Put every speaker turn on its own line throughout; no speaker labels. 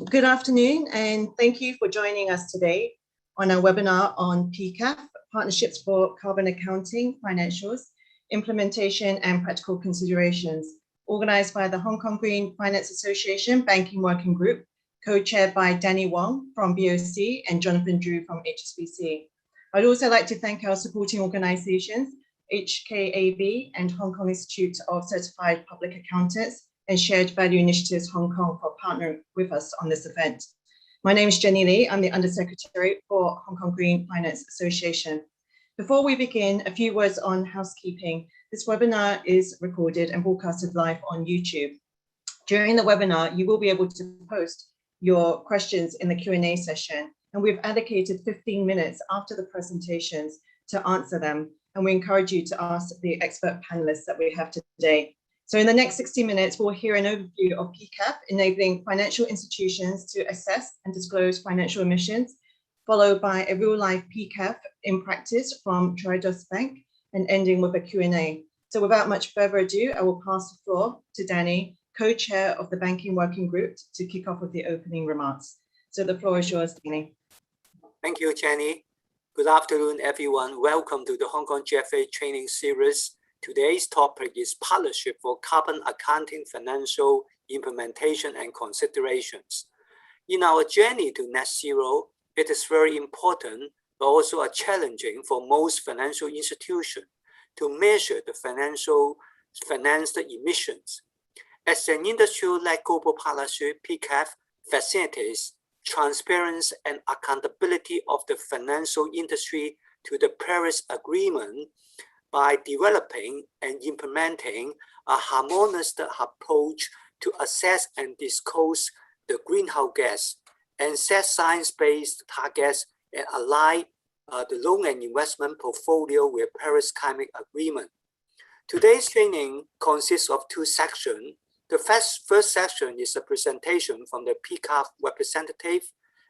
Good afternoon, and thank you for joining us today on our webinar on PCAF, Partnerships for Carbon Accounting, Financials, Implementation and Practical Considerations, organized by the Hong Kong Green Finance Association Banking Working Group, co-chaired by Danny Wong from BOC and Jonathan Drew from HSBC. I'd also like to thank our supporting organizations, HKAB and Hong Kong Institute of Certified Public Accountants, and Shared Value Initiatives Hong Kong for partnering with us on this event. My name is Jenny Lee. I'm the Undersecretary for Hong Kong Green Finance Association. Before we begin, a few words on housekeeping. This webinar is recorded and broadcasted live on YouTube. During the webinar, you will be able to post your questions in the Q&A session, and we've allocated 15 minutes after the presentations to answer them, and we encourage you to ask the expert panelists that we have today. So in the next 60 minutes, we'll hear an overview of PCAF, enabling financial institutions to assess and disclose financial emissions, followed by a real-life PCAF in practice from Triodos Bank, and ending with a Q&A. So without much further ado, I will pass the floor to Danny, co-chair of the Banking Working Group, to kick off with the opening remarks. So the floor is yours, Danny.
Thank you, Jenny. Good afternoon, everyone. Welcome to the Hong Kong GFA Training Series. Today's topic is Partnership for Carbon Accounting, Financial, Implementation and Considerations. In our journey to net zero, it is very important, but also challenging for most financial institutions to measure the financed emissions. As an industry-led global partnership, PCAF facilitates transparency and accountability of the financial industry to the Paris Agreement by developing and implementing a harmonious approach to assess and disclose the greenhouse gas and set science-based targets and align the loan and investment portfolio with Paris Climate Agreement. Today's training consists of two sections. The first section is a presentation from the PCAF representative,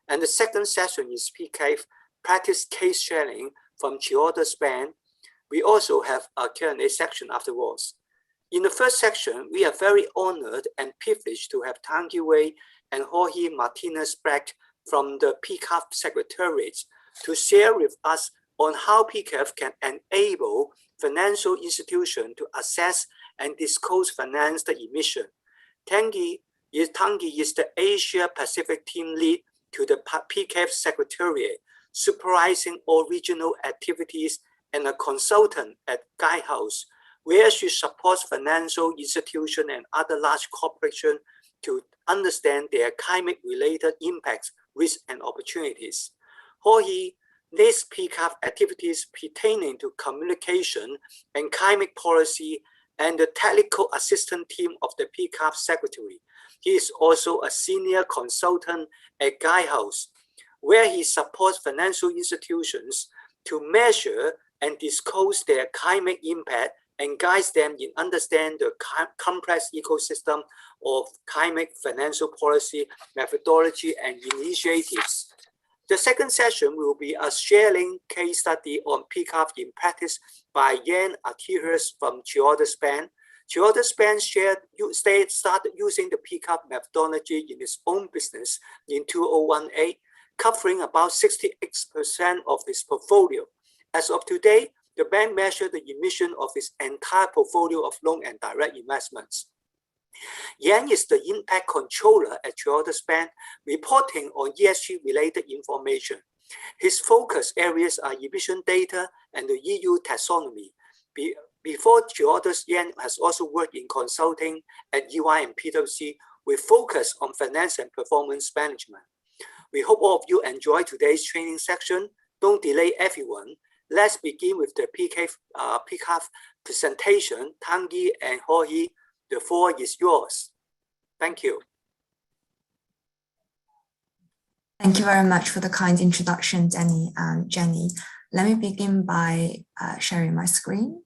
and the second session is PCAF practice case sharing from Triodos Bank. We also have a Q&A section afterwards. In the first section, we are very honored and privileged to have Tiange and Jorge Martínez-Blat from the PCAF Secretariat to share with us on how PCAF can enable financial institutions to assess and disclose financed emission. Tiange is the Asia Pacific team lead to the PCAF Secretariat, supervising all regional activities, and a consultant at Guidehouse, where she supports financial institutions and other large corporations to understand their climate-related impacts, risks, and opportunities. Jorge leads PCAF activities pertaining to communication and climate policy and the technical assistant team of the PCAF Secretary. He is also a senior consultant at Guidehouse, where he supports financial institutions to measure and disclose their climate impact and guides them in understanding the complex ecosystem of climate financial policy, methodology, and initiatives. The second session will be a sharing case study on PCAF in practice by Yan Akihers from Triodos Bank. Triodos Bank started using the PCAF methodology in its own business in 2018, covering about 68% of its portfolio. As of today, the bank measured the emission of its entire portfolio of loan and direct investments. Yang is the impact controller at Triodos Bank, reporting on ESG-related information. His focus areas are emission data and the EU taxonomy. Before Triodos, Yang has also worked in consulting at EY and PwC with focus on finance and performance management. We hope all of you enjoy today's training section. Don't delay everyone. Let's begin with the PCAF presentation. Tiange and Jorge, the floor is yours. Thank you.
Thank you very much for the kind introduction, Danny and Jenny. Let me begin by sharing my screen.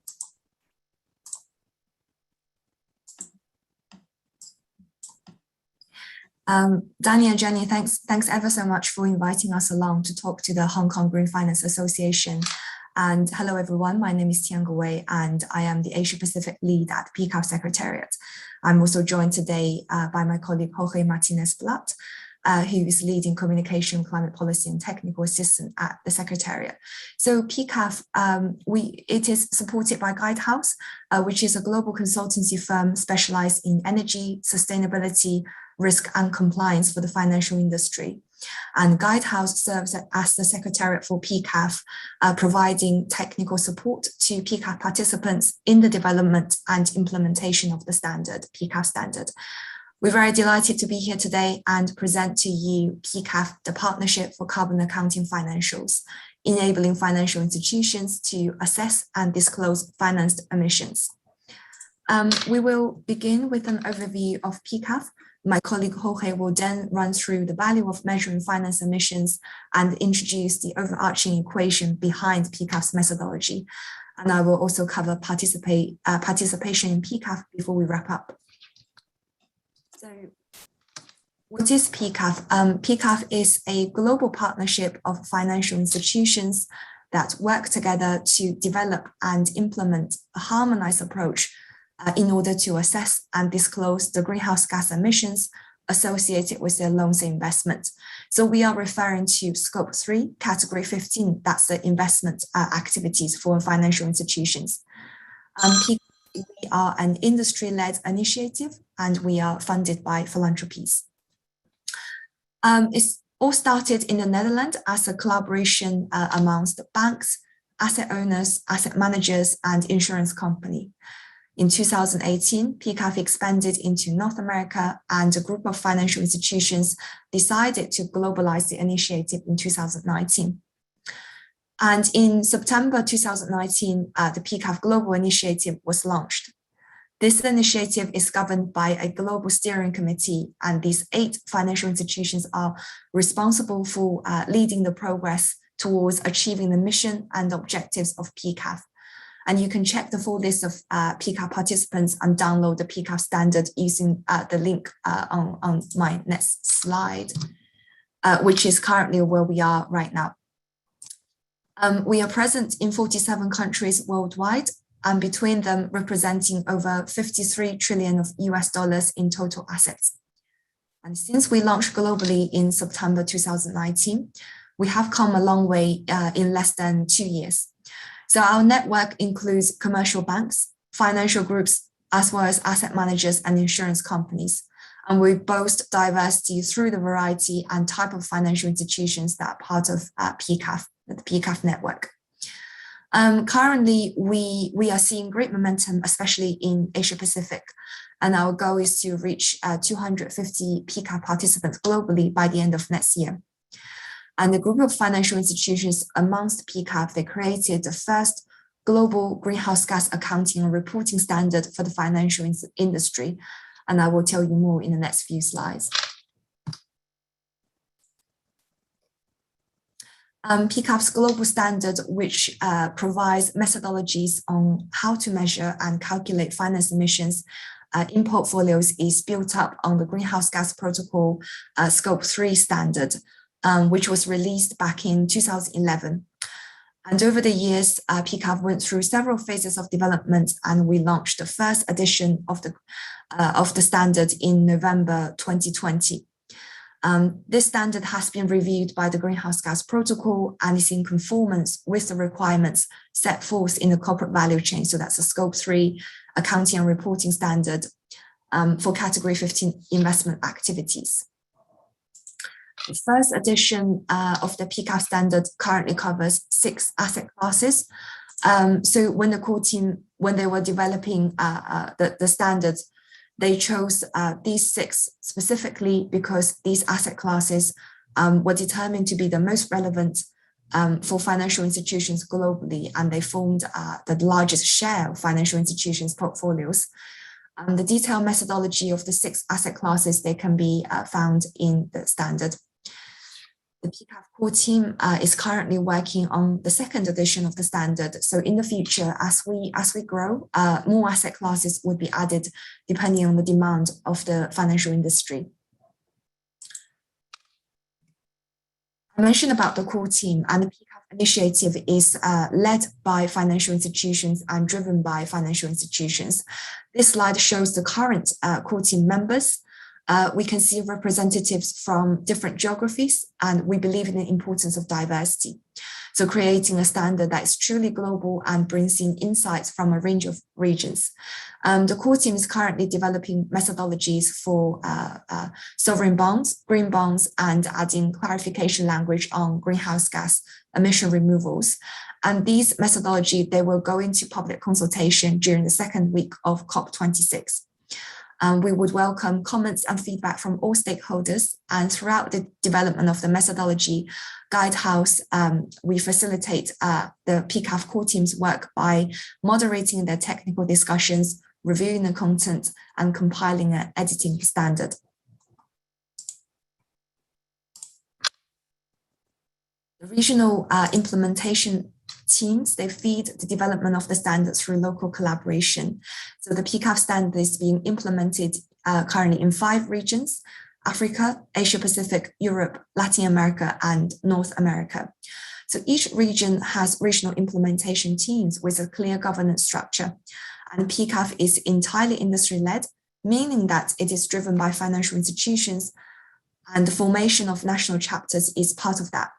Danny and Jenny, thanks ever so much for inviting us along to talk to the Hong Kong Green Finance Association. And hello, everyone. My name is Tiange, and I am the Asia Pacific lead at PCAF Secretariat. I'm also joined today by my colleague Jorge Martínez-Blat. who is leading communication, climate policy, and technical assistant at the Secretariat. So PCAF, it is supported by Guidehouse, which is a global consultancy firm specialized in energy, sustainability, risk, and compliance for the financial industry. And Guidehouse serves as the Secretariat for PCAF, providing technical support to PCAF participants in the development and implementation of the standard, PCAF standard. We're very delighted to be here today and present to you PCAF, the Partnership for Carbon Accounting Financials, enabling financial institutions to assess and disclose financed emissions. We will begin with an overview of PCAF. My colleague Jorge will then run through the value of measuring finance emissions and introduce the overarching equation behind PCAF's methodology. And I will also cover participation in PCAF before we wrap up. So what is PCAF? PCAF is a global partnership of financial institutions that work together to develop and implement a harmonized approach in order to assess and disclose the greenhouse gas emissions associated with their loans and investments. So we are referring to Scope 3, Category 15, that's the investment activities for financial institutions. We are an industry-led initiative and we are funded by philanthropies. It's all started in the Netherlands as a collaboration amongst banks, asset owners, asset managers, and insurance company. In 2018, PCAF expanded into North America and a group of financial institutions decided to globalize the initiative in 2019. And in September 2019, the PCAF Global Initiative was launched. This initiative is governed by a global steering committee, and these 8 financial institutions are responsible for leading the progress towards achieving the mission and objectives of PCAF. And you can check the full list of PCAF participants and download the PCAF standard using the link on my next slide, which is currently where we are right now. We are present in 47 countries worldwide, and between them representing over 53 trillion of US dollars in total assets. And since we launched globally in September 2019, we have come a long way in less than 2 years. So our network includes commercial banks, financial groups, as well as asset managers and insurance companies. And we boast diversity through the variety and type of financial institutions that are part of PCAF, the PCAF network. Currently, we are seeing great momentum, especially in Asia Pacific. And our goal is to reach 250 PCAF participants globally by the end of next year. And the group of financial institutions amongst PCAF, they created the first global greenhouse gas accounting and reporting standard for the financial industry. And I will tell you more in the next few slides. PCAF's global standard, which provides methodologies on how to measure and calculate finance emissions in portfolios, is built up on the Greenhouse Gas Protocol Scope 3 standard, which was released back in 2011. And over the years, PCAF went through several phases of development, and we launched the first edition of the standard in November 2020. This standard has been reviewed by the Greenhouse Gas Protocol and is in conformance with the requirements set forth in the corporate value chain. So that's a Scope 3 accounting and reporting standard for Category 15 investment activities. The first edition of the PCAF standard currently covers 6 asset classes. So when the core team, when they were developing the standards, they chose these 6 specifically because these asset classes were determined to be the most relevant for financial institutions globally, and they formed the largest share of financial institutions' portfolios. The detailed methodology of the 6 asset classes, they can be found in the standard. The PCAF core team is currently working on the 2nd edition of the standard. So in the future, as we grow, more asset classes would be added depending on the demand of the financial industry. I mentioned about the core team, and the PCAF initiative is led by financial institutions and driven by financial institutions. This slide shows the current core team members. We can see representatives from different geographies, and we believe in the importance of diversity. So creating a standard that is truly global and brings in insights from a range of regions. The core team is currently developing methodologies for sovereign bonds, green bonds, and adding clarification language on greenhouse gas emission removals. And these methodology, they will go into public consultation during the second week of COP26. We would welcome comments and feedback from all stakeholders, and throughout the development of the methodology, Guidehouse, we facilitate the PCAF core team's work by moderating their technical discussions, reviewing the content, and compiling an editing standard. The regional implementation teams, they feed the development of the standards through local collaboration. So the PCAF standard is being implemented currently in 5 regions: Africa, Asia Pacific, Europe, Latin America, and North America. So each region has regional implementation teams with a clear governance structure. And PCAF is entirely industry-led, meaning that it is driven by financial institutions, and the formation of national chapters is part of that.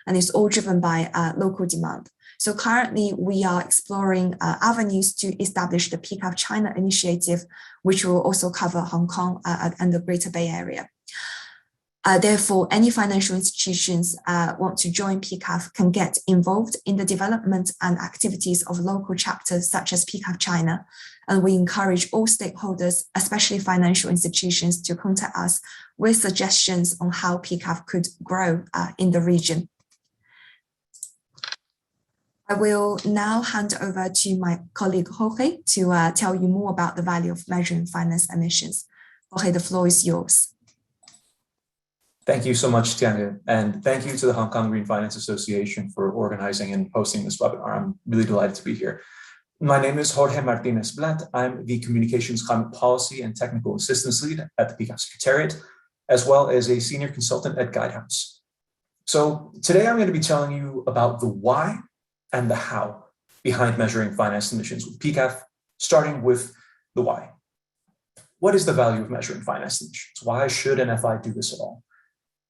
And it's all driven by local demand. So currently we are exploring avenues to establish the PCAF China initiative, which will also cover Hong Kong and the Greater Bay Area. Therefore, any financial institutions want to join PCAF can get involved in the development and activities of local chapters such as PCAF China. And we encourage all stakeholders, especially financial institutions, to contact us with suggestions on how PCAF could grow in the region. I will now hand over to my colleague Jorge to tell you more about the value of measuring finance emissions. Jorge, the floor is yours.
Thank you so much, Tiange, and thank you to the Hong Kong Green Finance Association for organizing and hosting this webinar. I'm really delighted to be here. My name is Jorge Martínez-Blat. I'm the Communications, Climate Policy, and Technical Assistance Lead at the PCAF Secretariat, as well as a Senior Consultant at Guidehouse. So today I'm going to be telling you about the why and the how behind measuring finance emissions with PCAF, starting with the why. What is the value of measuring finance emissions? Why should an FI do this at all?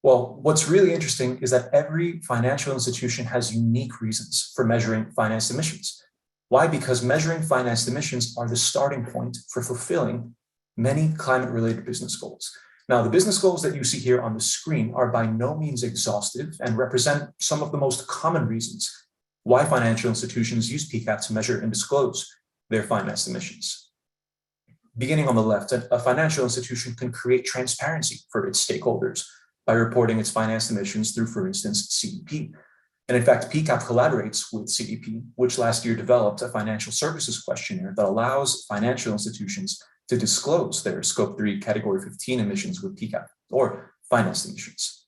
Well, what's really interesting is that every financial institution has unique reasons for measuring finance emissions. Why? Because measuring finance emissions are the starting point for fulfilling many climate-related business goals. Now, the business goals that you see here on the screen are by no means exhaustive and represent some of the most common reasons why financial institutions use PCAF to measure and disclose their finance emissions. Beginning on the left, a financial institution can create transparency for its stakeholders by reporting its finance emissions through, for instance, CDP. And in fact, PCAF collaborates with CDP, which last year developed a financial services questionnaire that allows financial institutions to disclose their Scope 3 Category 15 emissions with PCAF, or finance emissions.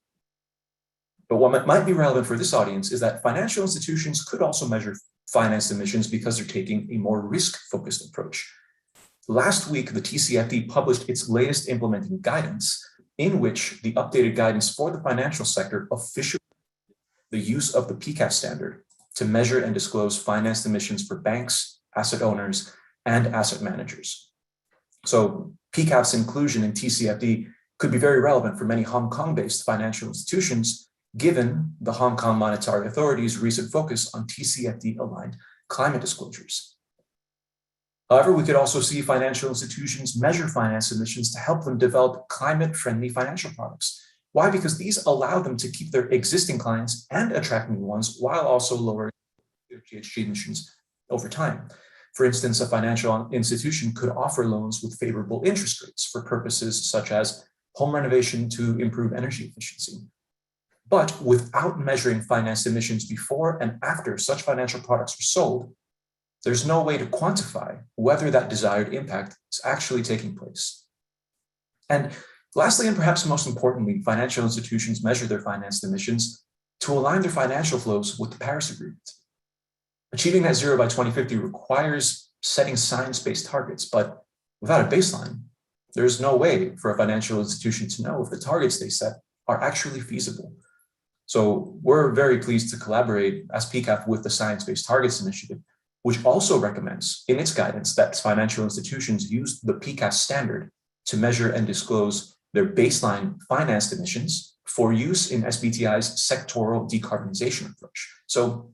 But what might be relevant for this audience is that financial institutions could also measure finance emissions because they're taking a more risk-focused approach. Last week, the TCFD published its latest implementing guidance, in which the updated guidance for the financial sector officially the use of the PCAF standard to measure and disclose finance emissions for banks, asset owners, and asset managers. So PCAF's inclusion in TCFD could be very relevant for many Hong Kong-based financial institutions, given the Hong Kong Monetary Authority's recent focus on TCFD-aligned climate disclosures. However, we could also see financial institutions measure finance emissions to help them develop climate-friendly financial products. Why? Because these allow them to keep their existing clients and attract new ones while also lowering their GHG emissions over time. For instance, a financial institution could offer loans with favorable interest rates for purposes such as home renovation to improve energy efficiency. But without measuring finance emissions before and after such financial products are sold, there's no way to quantify whether that desired impact is actually taking place. And lastly, and perhaps most importantly, financial institutions measure their financed emissions to align their financial flows with the Paris Agreement. Achieving net zero by 2050 requires setting science-based targets, but without a baseline, there's no way for a financial institution to know if the targets they set are actually feasible. So we're very pleased to collaborate as PCAF with the Science-Based Targets Initiative, which also recommends in its guidance that financial institutions use the PCAF standard to measure and disclose their baseline financed emissions for use in SBTi's sectoral decarbonization approach. So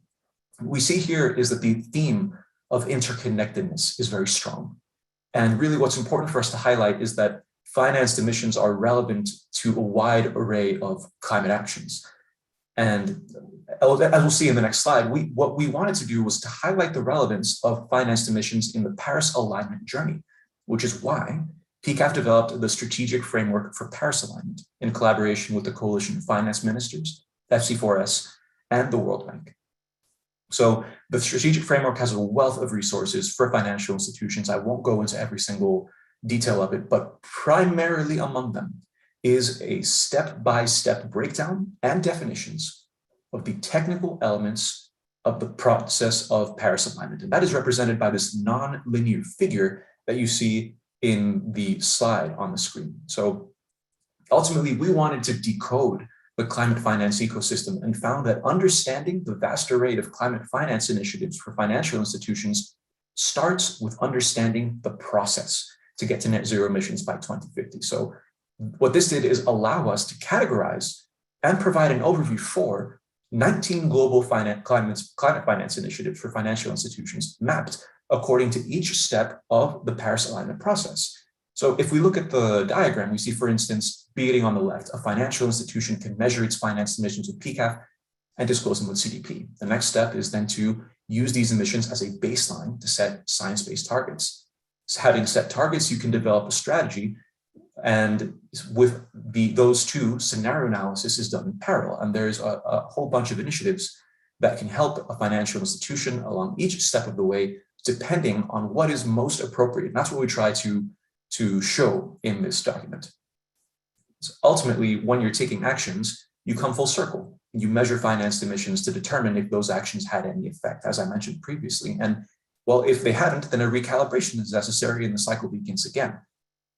we see here is that the theme of interconnectedness is very strong. And really what's important for us to highlight is that financed emissions are relevant to a wide array of climate actions. And as we'll see in the next slide, what we wanted to do was to highlight the relevance of financed emissions in the Paris alignment journey, which is why PCAF developed the strategic framework for Paris alignment in collaboration with the Coalition of Finance Ministers, FC4S, and the World Bank. So the strategic framework has a wealth of resources for financial institutions. I won't go into every single detail of it, but primarily among them is a step-by-step breakdown and definitions of the technical elements of the process of Paris alignment. And that is represented by this non-linear figure that you see in the slide on the screen. So ultimately, we wanted to decode the climate finance ecosystem and found that understanding the vast array of climate finance initiatives for financial institutions starts with understanding the process to get to net zero emissions by 2050. So what this did is allow us to categorize and provide an overview for 19 global climate finance initiatives for financial institutions mapped according to each step of the Paris alignment process. So if we look at the diagram, we see, for instance, beginning on the left, a financial institution can measure its finance emissions with PCAF and disclose them with CDP. The next step is then to use these emissions as a baseline to set science-based targets. So having set targets, you can develop a strategy, and with those two, scenario analysis is done in parallel. And there's a whole bunch of initiatives that can help a financial institution along each step of the way, depending on what is most appropriate. And that's what we try to show in this document. So ultimately, when you're taking actions, you come full circle. You measure financed emissions to determine if those actions had any effect, as I mentioned previously. And well, if they haven't, then a recalibration is necessary and the cycle begins again.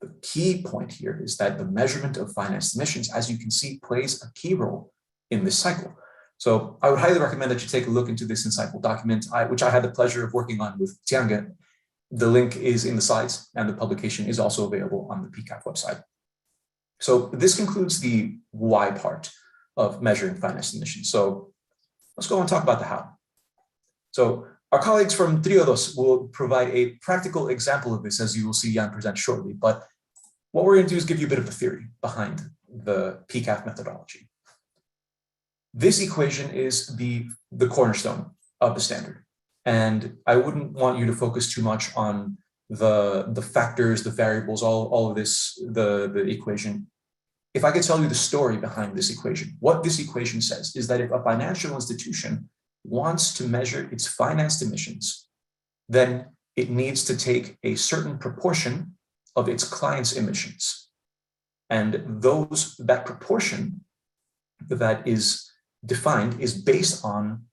The key point here is that the measurement of financed emissions, as you can see, plays a key role in this cycle. So I would highly recommend that you take a look into this insightful document, which I had the pleasure of working on with Tiange. The link is in the slides, and the publication is also available on the PCAF website. So this concludes the why part of measuring financed emissions. So let's go and talk about the how. So our colleagues from Triodos will provide a practical example of this, as you will see Jan present shortly. But what we're going to do is give you a bit of the theory behind the PCAF methodology. This equation is the cornerstone of the standard. And I wouldn't want you to focus too much on the factors, the variables, all of this, the equation. If I could tell you the story behind this equation, what this equation says is that if a financial institution wants to measure its financed emissions, then it needs to take a certain proportion of its clients' emissions. And that proportion that is defined is based on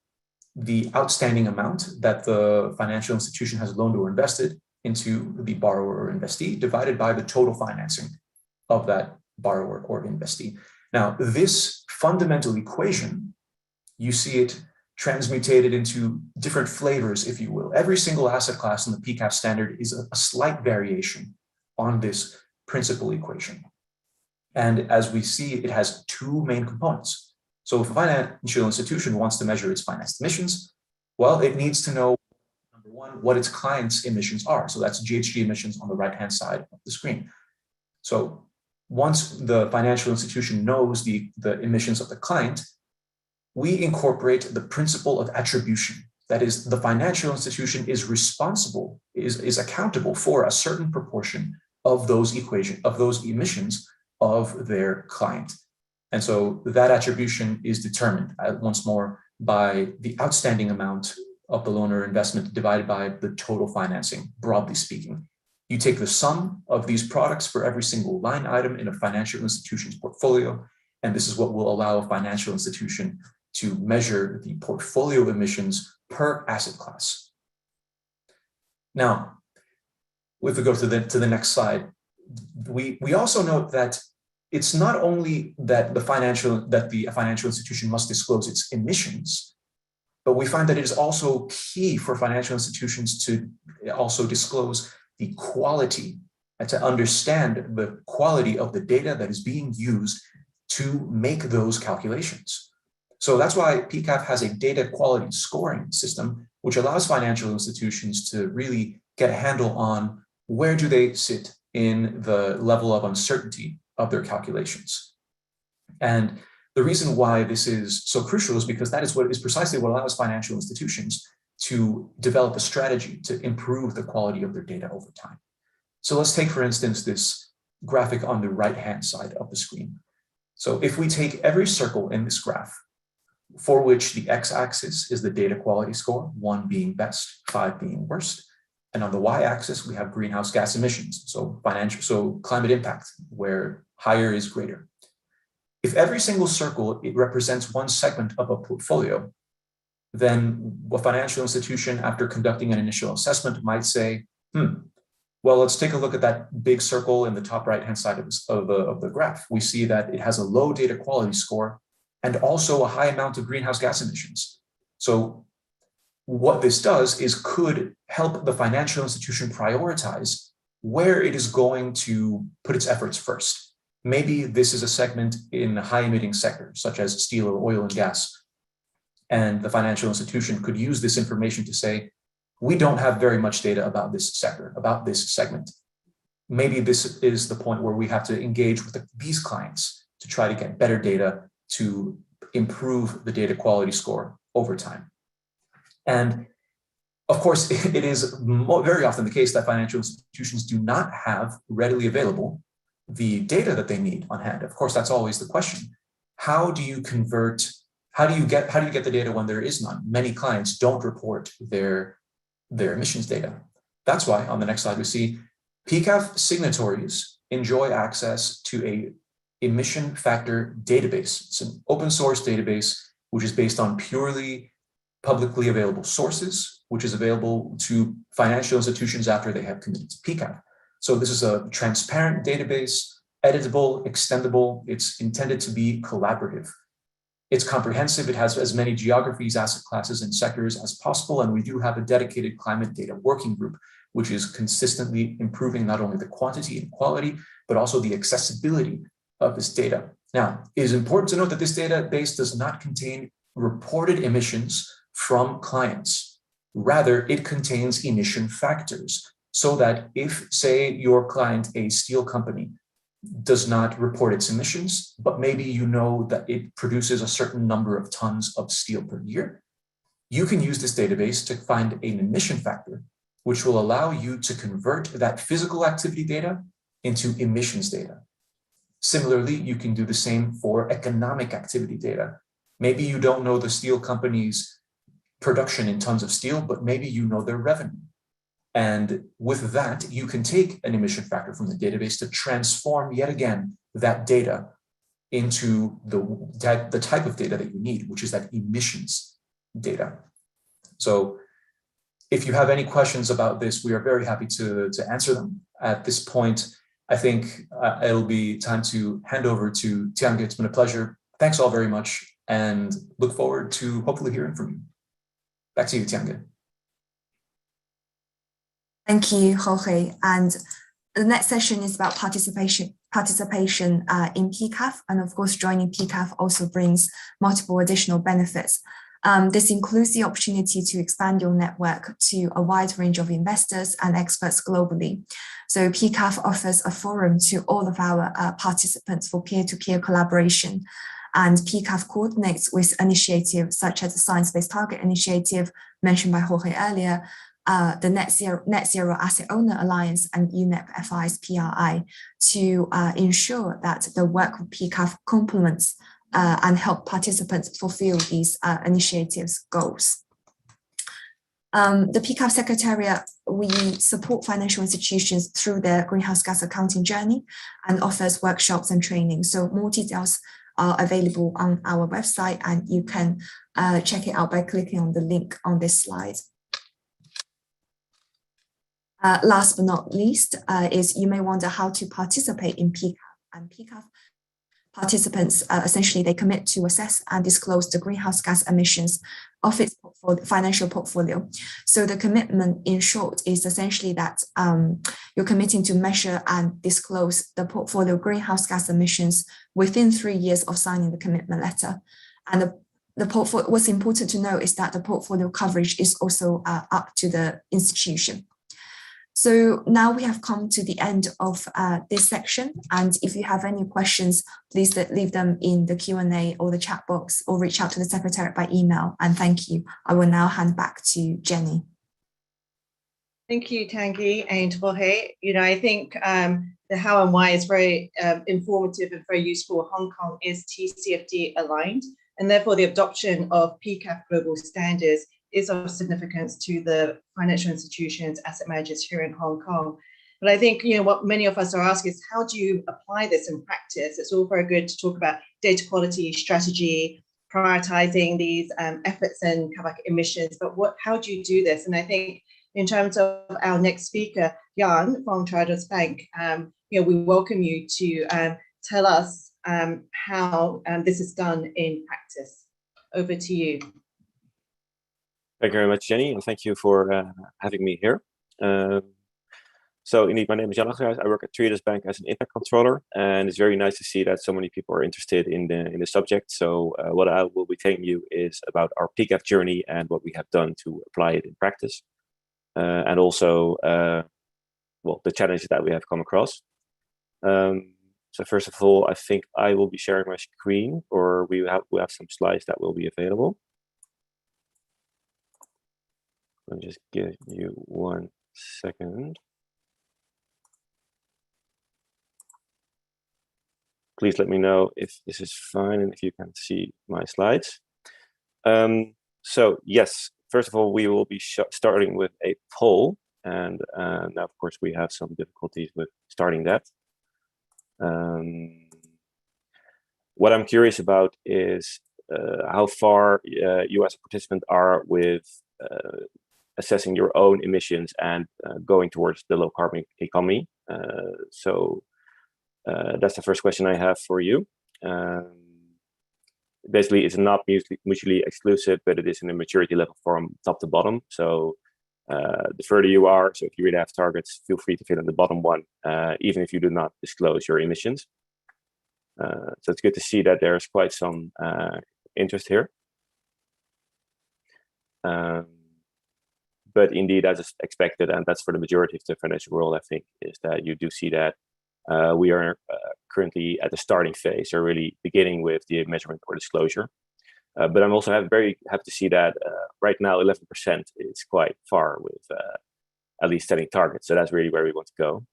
the outstanding amount that the financial institution has loaned or invested into the borrower or investee divided by the total financing of that borrower or investee. Now, this fundamental equation, you see it transmutated into different flavors, if you will. Every single asset class in the PCAF standard is a slight variation on this principal equation. And as we see, it has two main components. So if a financial institution wants to measure its financed emissions, well, it needs to know, number one, what its clients' emissions are. So that's GHG emissions on the right-hand side of the screen. So once the financial institution knows the emissions of the client, we incorporate the principle of attribution. That is, the financial institution is responsible, is accountable for a certain proportion of those emissions of their client. And so that attribution is determined once more by the outstanding amount of the loan or investment divided by the total financing, broadly speaking. You take the sum of these products for every single line item in a financial institution's portfolio, and this is what will allow a financial institution to measure the portfolio emissions per asset class. Now, if we go to the next slide, we also note that it's not only that the financial institution must disclose its emissions, but we find that it is also key for financial institutions to also disclose the quality and to understand the quality of the data that is being used to make those calculations. So that's why PCAF has a data quality scoring system, which allows financial institutions to really get a handle on where do they sit in the level of uncertainty of their calculations. And the reason why this is so crucial is because that is precisely what allows financial institutions to develop a strategy to improve the quality of their data over time. So let's take, for instance, this graphic on the right-hand side of the screen. So if we take every circle in this graph, for which the x-axis is the data quality score, 1 being best, 5 being worst, and on the y-axis we have greenhouse gas emissions, so climate impact, where higher is greater. If every single circle it represents one segment of a portfolio, then a financial institution, after conducting an initial assessment, might say, well, let's take a look at that big circle in the top right-hand side of the graph. We see that it has a low data quality score and also a high amount of greenhouse gas emissions. So what this does is could help the financial institution prioritize where it is going to put its efforts first. Maybe this is a segment in a high-emitting sector, such as steel or oil and gas. And the financial institution could use this information to say, we don't have very much data about this sector, about this segment. Maybe this is the point where we have to engage with these clients to try to get better data to improve the data quality score over time. And of course, it is very often the case that financial institutions do not have readily available the data that they need on hand. Of course, that's always the question. How do you get the data when there is none? Many clients don't report their emissions data. That's why on the next slide we see PCAF signatories enjoy access to a emission factor database. It's an open source database which is based on purely publicly available sources, which is available to financial institutions after they have committed to PCAF. So this is a transparent database, editable, extendable. It's intended to be collaborative. It's comprehensive. It has as many geographies, asset classes, and sectors as possible. And we do have a dedicated climate data working group, which is consistently improving not only the quantity and quality, but also the accessibility of this data. Now, it is important to note that this database does not contain reported emissions from clients. Rather, it contains emission factors, so that if, say, your client, a steel company, does not report its emissions, but maybe you know that it produces a certain number of tons of steel per year, you can use this database to find an emission factor, which will allow you to convert that physical activity data into emissions data. Similarly, you can do the same for economic activity data. Maybe you don't know the steel company's production in tons of steel, but maybe you know their revenue. And with that, you can take an emission factor from the database to transform yet again that data into the type of data that you need, which is that emissions data. So if you have any questions about this, we are very happy to answer them. At this point, I think it'll be time to hand over to Tiange. It's been a pleasure. Thanks all very much, and look forward to hopefully hearing from you. Back to you, Tiange.
Thank you, Jorge. And the next session is about participation in PCAF. And of course, joining PCAF also brings multiple additional benefits. This includes the opportunity to expand your network to a wide range of investors and experts globally. So PCAF offers a forum to all of our participants for peer-to-peer collaboration. And PCAF coordinates with initiatives such as the Science-Based Target Initiative mentioned by Jorge earlier, the Net Zero Asset Owner Alliance and UNEP FI's PRI to ensure that the work of PCAF complements and help participants fulfill these initiatives' goals. The PCAF Secretariat, we support financial institutions through their greenhouse gas accounting journey and offers workshops and training. So more details are available on our website, and you can check it out by clicking on the link on this slide. Last but not least is you may wonder how to participate in PCAF. And PCAF participants, essentially, they commit to assess and disclose the greenhouse gas emissions of its financial portfolio. So the commitment, in short, is essentially that you're committing to measure and disclose the portfolio greenhouse gas emissions within 3 years of signing the commitment letter. And the portfolio, what's important to know is that the portfolio coverage is also up to the institution. So now we have come to the end of this section. And if you have any questions, please leave them in the Q&A or the chat box, or reach out to the Secretariat by email. And thank you. I will now hand back to Jenny.
Thank you, Tiange and Jorge. I think the how and why is very informative and very useful. Hong Kong is TCFD aligned, and therefore the adoption of PCAF global standards is of significance to the financial institutions, asset managers here in Hong Kong. But I think, what many of us are asking is, how do you apply this in practice? It's all very good to talk about data quality, strategy, prioritizing these efforts and carbon emissions, but how do you do this? And I think in terms of our next speaker, Jan from Triodos Bank, we welcome you to tell us how this is done in practice. Over to you.
Thank you very much, Jenny, and thank you for having me here. So indeed, my name is Jan. I work at Triodos Bank as an impact controller, and it's very nice to see that so many people are interested in the subject. So what I will be telling you is about our PCAF journey and what we have done to apply it in practice, and also the challenges that we have come across. So first of all, I think I will be sharing my screen, or we have some slides that will be available. Let me just give you 1 second. Please let me know if this is fine and if you can see my slides. So yes, first of all, we will be starting with a poll, and now of course we have some difficulties with starting that. What I'm curious about is how far you as a participant are with assessing your own emissions and going towards the low carbon economy. So that's the first question I have for you. Basically, it's not mutually exclusive, but it is in a maturity level from top to bottom. So the further you are, so if you really have targets, feel free to fill in the bottom one, even if you do not disclose your emissions. So it's good to see that there's quite some interest here. But indeed, as expected, and that's for the majority of the financial world, I think, is that you do see that we are currently at the starting phase, or really beginning with the measurement or disclosure. But I'm also very happy to see that right now 11% is quite far with at least setting targets. So that's really where we want to go.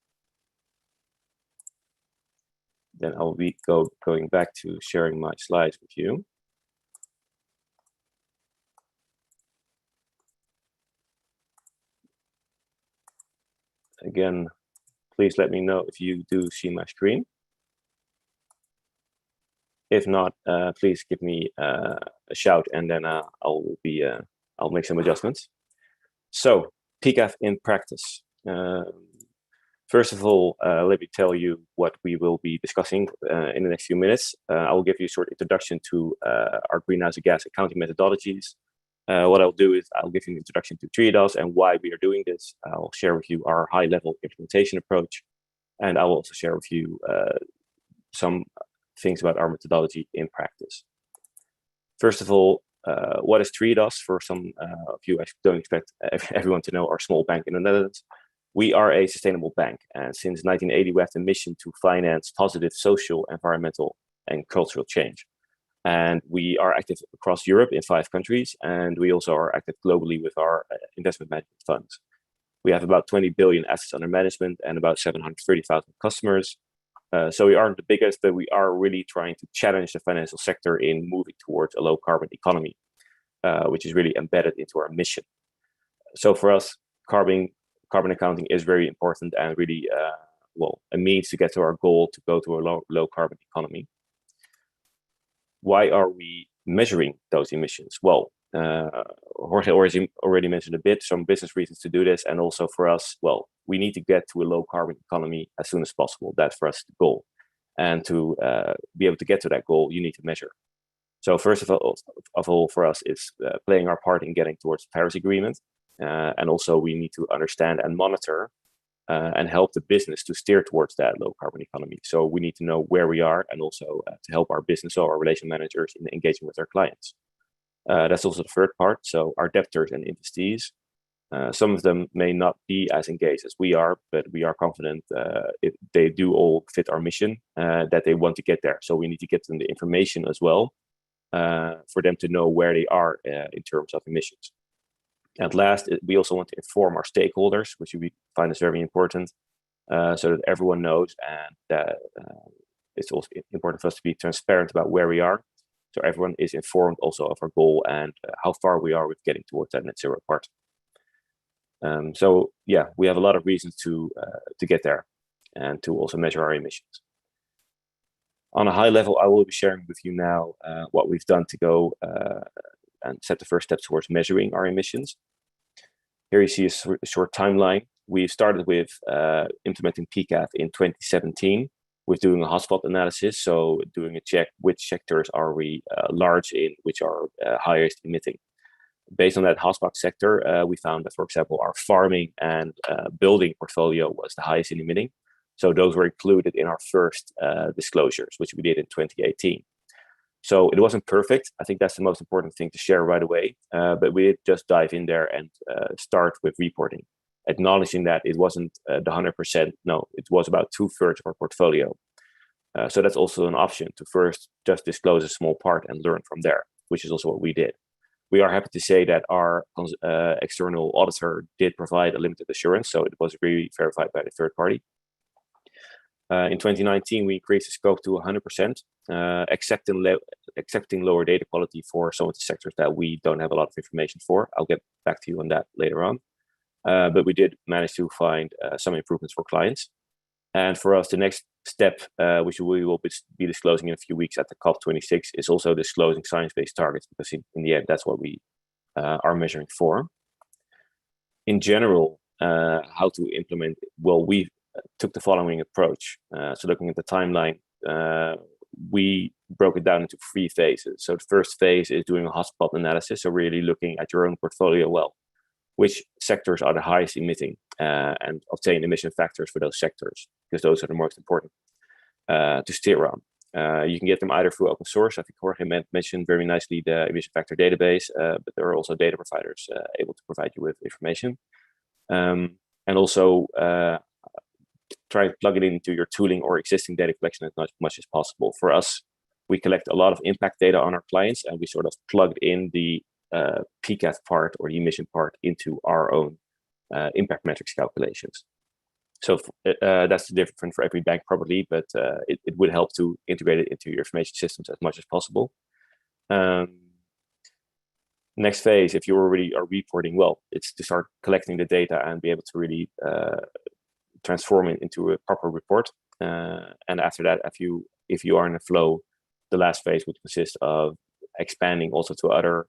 Then I'll be going back to sharing my slides with you. Again, please let me know if you do see my screen. If not, please give me a shout, and then I'll make some adjustments. So PCAF in practice. First of all, let me tell you what we will be discussing in the next few minutes. I will give you a short introduction to our greenhouse gas accounting methodologies. What I'll do is I'll give you an introduction to Triodos and why we are doing this. I'll share with you our high-level implementation approach, and I will also share with you some things about our methodology in practice. First of all, what is Triodos? For some of you, I don't expect everyone to know our small bank in the Netherlands. We are a sustainable bank, and since 1980, we have the mission to finance positive social, environmental, and cultural change. And we are active across Europe in 5 countries, and we also are active globally with our investment management funds. We have about 20 billion assets under management and about 730,000 customers. So we aren't the biggest, but we are really trying to challenge the financial sector in moving towards a low carbon economy, which is really embedded into our mission. So for us, carbon accounting is very important and really a means to get to our goal to go to a low carbon economy. Why are we measuring those emissions? Well, Jorge already mentioned a bit, some business reasons to do this. And also for us, we need to get to a low carbon economy as soon as possible. That's for us the goal. And to be able to get to that goal, you need to measure. So first of all, for us, it's playing our part in getting towards the Paris Agreement. And also we need to understand and monitor and help the business to steer towards that low carbon economy. So we need to know where we are, and also to help our business or our relation managers in engaging with their clients. That's also the third part. So our debtors and investees, some of them may not be as engaged as we are, but we are confident if they do all fit our mission, that they want to get there. So we need to get them the information as well, for them to know where they are in terms of emissions. At last, we also want to inform our stakeholders, which we find is very important, so that everyone knows, and that it's also important for us to be transparent about where we are, so everyone is informed also of our goal and how far we are with getting towards that net zero part. So yeah, we have a lot of reasons to get there and to also measure our emissions. On a high level, I will be sharing with you now what we've done to go and set the first steps towards measuring our emissions. Here you see a short timeline. We started with implementing PCAF in 2017 with doing a hotspot analysis. So doing a check, which sectors are we large in, which are highest emitting. Based on that hotspot sector, we found that, for example, our farming and building portfolio was the highest in emitting. So those were included in our first disclosures, which we did in 2018. So it wasn't perfect. I think that's the most important thing to share right away. But we did just dive in there and start with reporting, acknowledging that it wasn't the 100%. No, it was about 2/3 of our portfolio. So that's also an option to first just disclose a small part and learn from there, which is also what we did. We are happy to say that our external auditor did provide a limited assurance, so it was really verified by the third party. In 2019, we increased the scope to 100%, accepting lower data quality for some of the sectors that we don't have a lot of information for. I'll get back to you on that later on. But we did manage to find some improvements for clients. And for us, the next step, which we will be disclosing in a few weeks at the COP26, is also disclosing science-based targets, because in the end, that's what we are measuring for. In general, how to implement, well, we took the following approach. So looking at the timeline, we broke it down into 3 phases. So the first phase is doing a hotspot analysis. So really looking at your own portfolio, well, which sectors are the highest emitting, and obtain emission factors for those sectors, because those are the most important to steer on. You can get them either through open source. I think Jorge mentioned very nicely the emission factor database, but there are also data providers able to provide you with information. And also try to plug it into your tooling or existing data collection as much as possible. For us, we collect a lot of impact data on our clients, and we sort of plugged in the PCAF part or the emission part into our own impact metrics calculations. So that's different for every bank probably, but it would help to integrate it into your information systems as much as possible. Next phase, if you already are reporting, well, it's to start collecting the data and be able to really transform it into a proper report. And after that, if you are in a flow, the last phase would consist of expanding also to other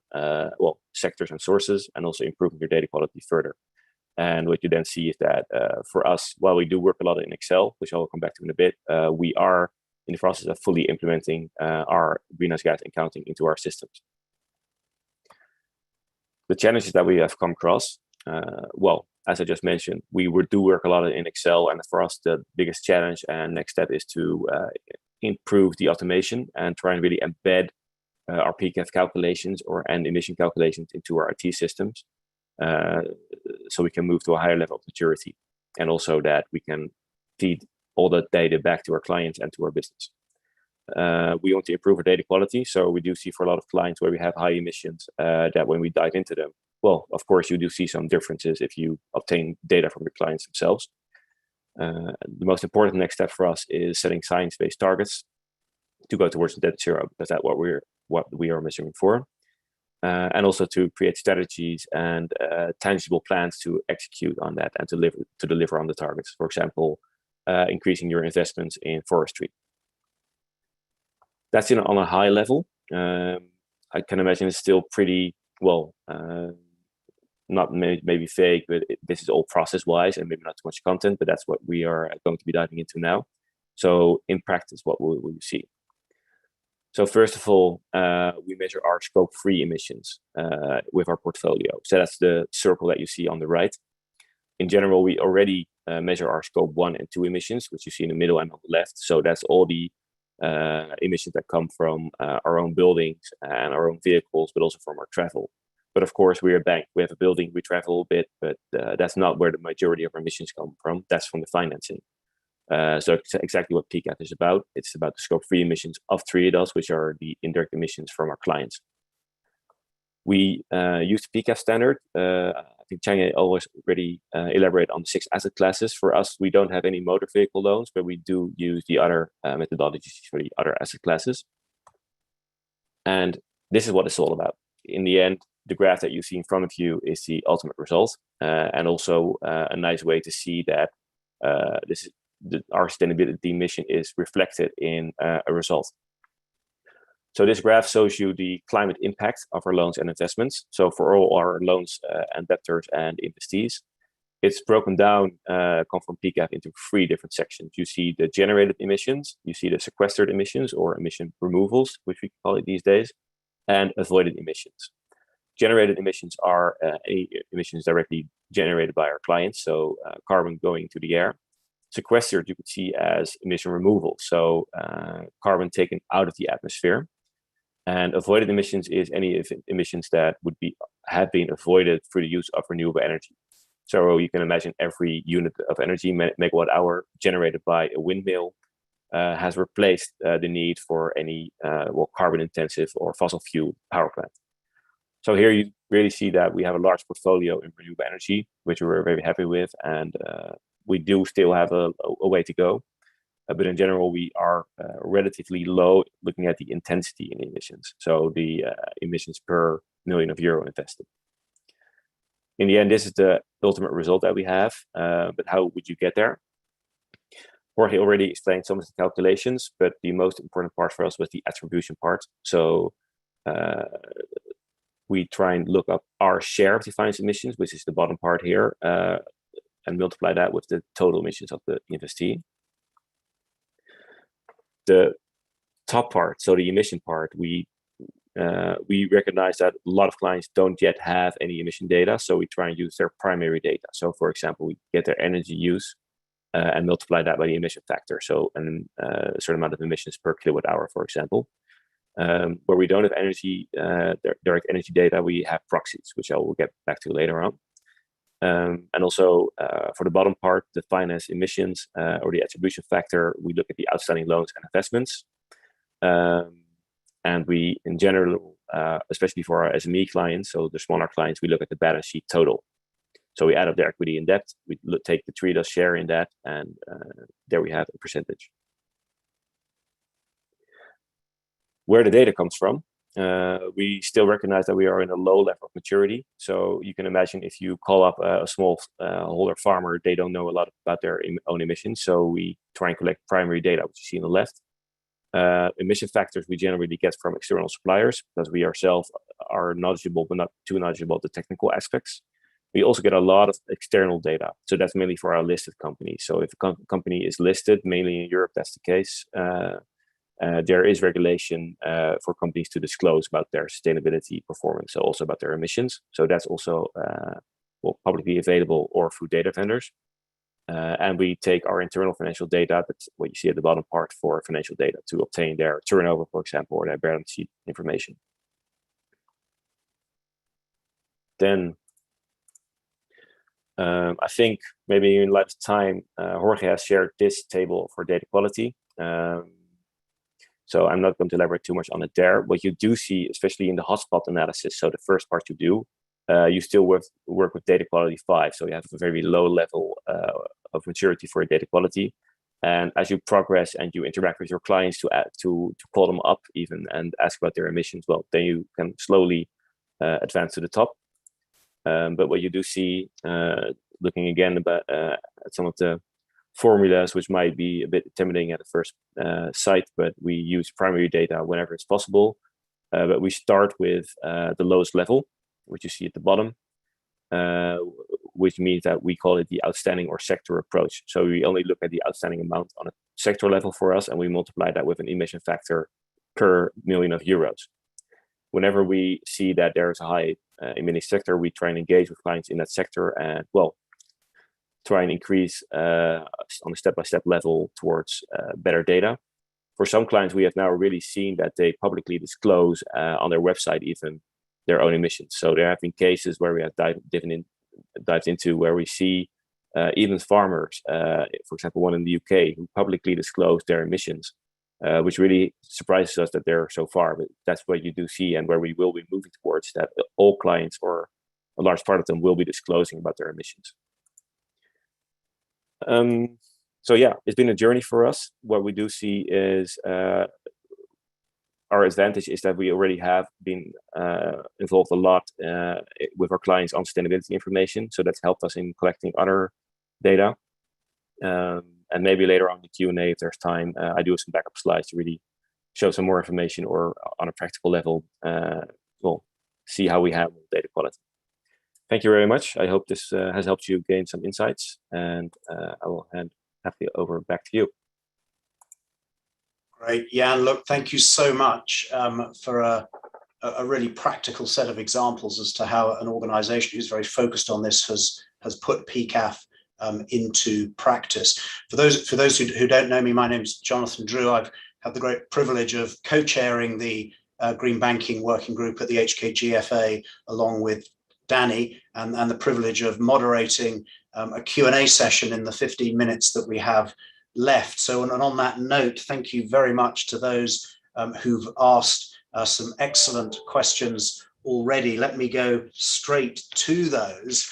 sectors and sources, and also improving your data quality further. And what you then see is that for us, while we do work a lot in Excel, which I will come back to in a bit, we are in the process of fully implementing our greenhouse gas accounting into our systems. The challenges that we have come across, well, as I just mentioned, we do work a lot in Excel, and for us, the biggest challenge and next step is to improve the automation and try and really embed our PCAF calculations and emission calculations into our IT systems, so we can move to a higher level of maturity, and also that we can feed all that data back to our clients and to our business. We want to improve our data quality, so we do see for a lot of clients where we have high emissions that when we dive into them, well, of course, you do see some differences if you obtain data from your clients themselves. The most important next step for us is setting science-based targets to go towards net zero, because that's what we are measuring for, and also to create strategies and tangible plans to execute on that and to deliver on the targets. For example, increasing your investments in forestry. That's on a high level. I can imagine it's still pretty well, not maybe vague, but this is all process-wise and maybe not too much content, but that's what we are going to be diving into now. So in practice, what will you see? So first of all, we measure our scope-free emissions with our portfolio. So that's the circle that you see on the right. In general, we already measure our scope 1 and 2 emissions, which you see in the middle and on the left. So that's all the emissions that come from our own buildings and our own vehicles, but also from our travel. But of course, we're a bank. We have a building, we travel a bit, but that's not where the majority of our emissions come from. That's from the financing. So exactly what PCAF is about. It's about the scope-free emissions of Triodos, which are the indirect emissions from our clients. We use the PCAF standard. I think Tiange already elaborate on the 6 asset classes. For us, we don't have any motor vehicle loans, but we do use the other methodologies for the other asset classes. And this is what it's all about. In the end, the graph that you see in front of you is the ultimate result, and also a nice way to see that our sustainability mission is reflected in a result. So this graph shows you the climate impact of our loans and investments. So for all our loans and debtors and investees, it's broken down, come from PCAF into 3 different sections. You see the generated emissions, you see the sequestered emissions or emission removals, which we call it these days, and avoided emissions. Generated emissions are emissions directly generated by our clients, so carbon going to the air. Sequestered you could see as emission removal, so carbon taken out of the atmosphere. And avoided emissions is any emissions that have been avoided through the use of renewable energy. So you can imagine every unit of energy, megawatt hour, generated by a windmill has replaced the need for any carbon intensive or fossil fuel power plant. So here you really see that we have a large portfolio in renewable energy, which we're very happy with, and we do still have a way to go. But in general, we are relatively low looking at the intensity in emissions. So the emissions per million of euro invested. In the end, this is the ultimate result that we have. But how would you get there? Jorge already explained some of the calculations, but the most important part for us was the attribution part. So we try and look up our share of the finance emissions, which is the bottom part here, and multiply that with the total emissions of the investee. The top part, so the emission part, we recognize that a lot of clients don't yet have any emission data, so we try and use their primary data. So for example, we get their energy use and multiply that by the emission factor, so a certain amount of emissions per kilowatt hour, for example. Where we don't have energy, direct energy data, we have proxies, which I will get back to later on. And also for the bottom part, the finance emissions or the attribution factor, we look at the outstanding loans and investments. And we, in general, especially for our SME clients, so the smaller clients, we look at the balance sheet total. So we add up their equity and debt, we take the Triodos share in that, and there we have a percentage. Where the data comes from, we still recognize that we are in a low level of maturity. So you can imagine if you call up a small holder farmer, they don't know a lot about their own emissions. So we try and collect primary data, which you see on the left. Emission factors we generally get from external suppliers because we ourselves are knowledgeable, but not too knowledgeable about the technical aspects. We also get a lot of external data. So that's mainly for our listed companies. So if a company is listed, mainly in Europe, that's the case. There is regulation for companies to disclose about their sustainability performance, so also about their emissions. So that's also publicly available or through data vendors. And we take our internal financial data, that's what you see at the bottom part, for financial data to obtain their turnover, for example, or their balance sheet information. Then I think maybe in light of time, Jorge has shared this table for data quality. So I'm not going to elaborate too much on it there. What you do see, especially in the hotspot analysis, so the first part you do, you still work with data quality 5. So you have a very low level of maturity for data quality. And as you progress and you interact with your clients to call them up even and ask about their emissions, well, then you can slowly advance to the top. But what you do see, looking again at some of the formulas, which might be a bit intimidating at the first sight, but we use primary data whenever it's possible. But we start with the lowest level, which you see at the bottom, which means that we call it the outstanding or sector approach. So we only look at the outstanding amount on a sector level for us, and we multiply that with an emission factor per million of euros. Whenever we see that there is a high emitting sector, we try and engage with clients in that sector and, well, try and increase on a step-by-step level towards better data. For some clients, we have now really seen that they publicly disclose on their website even their own emissions. So there have been cases where we have dived into where we see even farmers, for example, one in the UK, who publicly disclosed their emissions, which really surprises us that they're so far. But that's what you do see, and where we will be moving towards, that all clients, or a large part of them, will be disclosing about their emissions. So yeah, it's been a journey for us. What we do see is our advantage is that we already have been involved a lot with our clients on sustainability information. So that's helped us in collecting other data. And maybe later on in the Q&A, if there's time, I do have some backup slides to really show some more information, or on a practical level, we'll see how we handle data quality. Thank you very much. I hope this has helped you gain some insights, and I will hand happily over back to you.
Great, Jan. Look, thank you so much for a really practical set of examples as to how an organization who's very focused on this has put PCAF into practice. For those who don't know me, my name's Jonathan Drew. I've had the great privilege of co-chairing the Green Banking Working Group at the HKGFA, along with Danny, and the privilege of moderating a Q&A session in the 15 minutes that we have left. So, and on that note, thank you very much to those who've asked some excellent questions already. Let me go straight to those.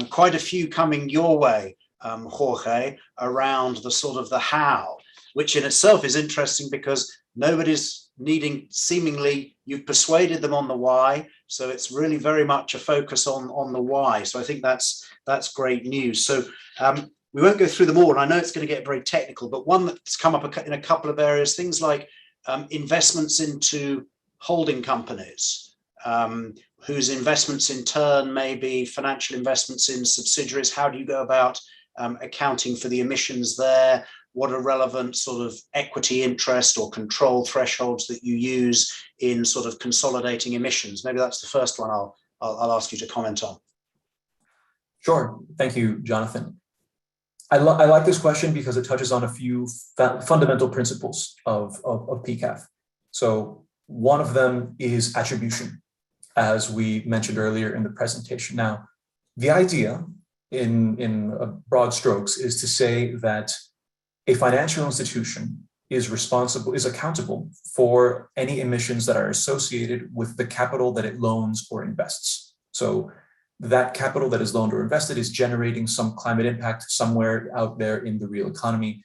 Quite a few coming your way, Jorge, around the sort of the how, which in itself is interesting because nobody's needing, seemingly, you've persuaded them on the why. So it's really very much a focus on the why. So I think that's great news. So we won't go through them all, and I know it's going to get very technical, but one that's come up in a couple of areas, things like investments into holding companies, whose investments in turn may be financial investments in subsidiaries. How do you go about accounting for the emissions there? What are relevant sort of equity interest or control thresholds that you use in sort of consolidating emissions? Maybe that's the first one I'll ask you to comment on.
Sure. Thank you, Jonathan. I like this question because it touches on a few fundamental principles of PCAF. So one of them is attribution, as we mentioned earlier in the presentation. Now, the idea in broad strokes is to say that a financial institution is accountable for any emissions that are associated with the capital that it loans or invests. So that capital that is loaned or invested is generating some climate impact somewhere out there in the real economy.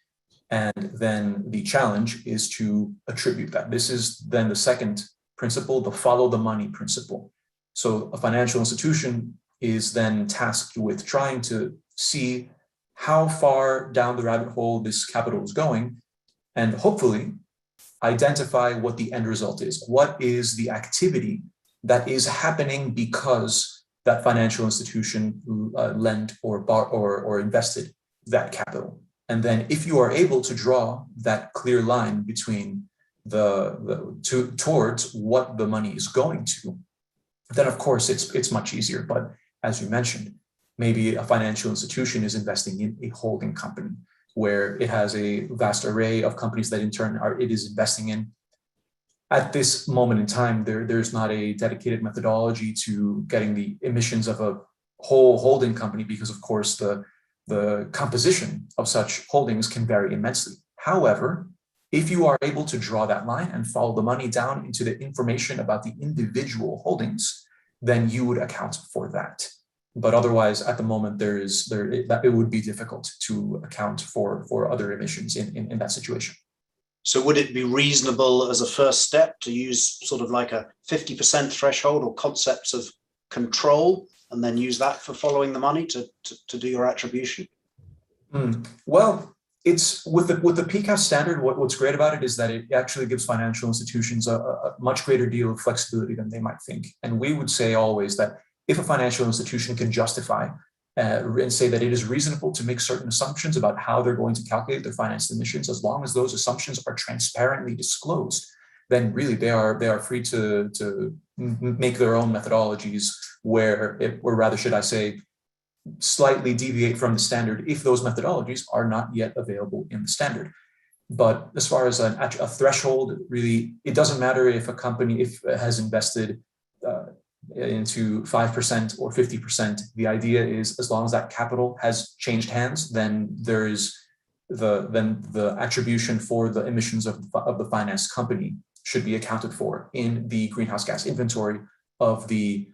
And then the challenge is to attribute that. This is then the second principle, the follow the money principle. So a financial institution is then tasked with trying to see how far down the rabbit hole this capital is going, and hopefully identify what the end result is. What is the activity that is happening because that financial institution lent or invested that capital? And then if you are able to draw that clear line between towards what the money is going to, then of course it's much easier. But as you mentioned, maybe a financial institution is investing in a holding company where it has a vast array of companies that in turn it is investing in. At this moment in time, there's not a dedicated methodology to getting the emissions of a whole holding company because, of course, the composition of such holdings can vary immensely. However, if you are able to draw that line and follow the money down into the information about the individual holdings, then you would account for that. But otherwise, at the moment, it would be difficult to account for other emissions in that situation.
So would it be reasonable as a first step to use sort of like a 50% threshold or concepts of control, and then use that for following the money to do your attribution?
Well, it's with the PCAF standard, what's great about it is that it actually gives financial institutions a much greater deal of flexibility than they might think. And we would say always that if a financial institution can justify and say that it is reasonable to make certain assumptions about how they're going to calculate their financed emissions, as long as those assumptions are transparently disclosed, then really they are free to make their own methodologies or rather, should I say, slightly deviate from the standard if those methodologies are not yet available in the standard. But as far as a threshold, really, it doesn't matter if a company has invested into 5% or 50%. The idea is, as long as that capital has changed hands, then there is the attribution for the emissions of the financed company should be accounted for in the greenhouse gas inventory of the